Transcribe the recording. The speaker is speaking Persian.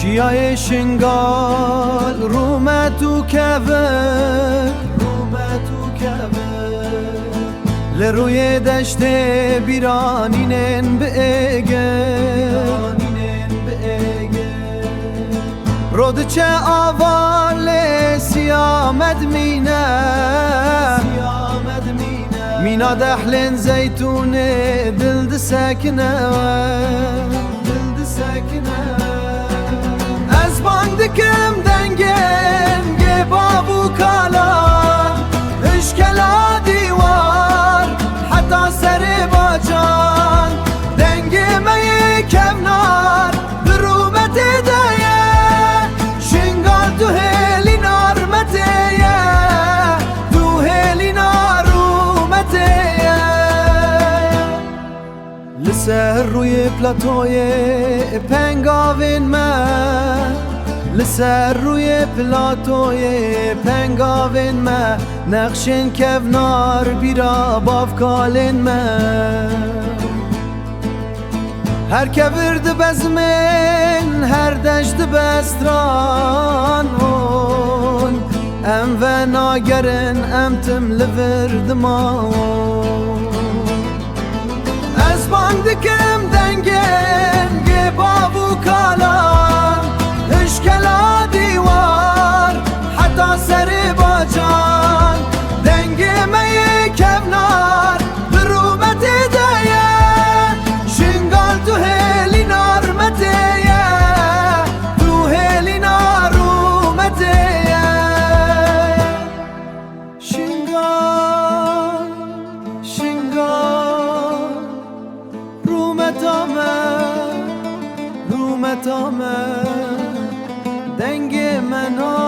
چیای شنگال رومت و کبر لروی دشت بیرانینن به رود چه آوال سیامد مینا دحلن زیتون دل سکنه از باندکم دنگم گه بابو کالا اشکلا دیوار حتی سر باجان دنگ می کمنار درومت دایه شنگال تو هلی نارمتیه تو هلی نارومتیه لسر روی پلاتوی پنگاوین من لسر روی پلاتوی پنگاوین ما نقشن کفنار بیرا بافکالین ما هر کبرد بزمن هر دشت بستران ام و ناگرن ام تم لورد ما از باندکم دنگم گه بابو کالان اشکلا دیوار حتی سر باجان دنگ می کفنار درومت دایه شنگال تو هلی نارمتیه تو هلی نارومتیه شنگال رومتامه دنگ منو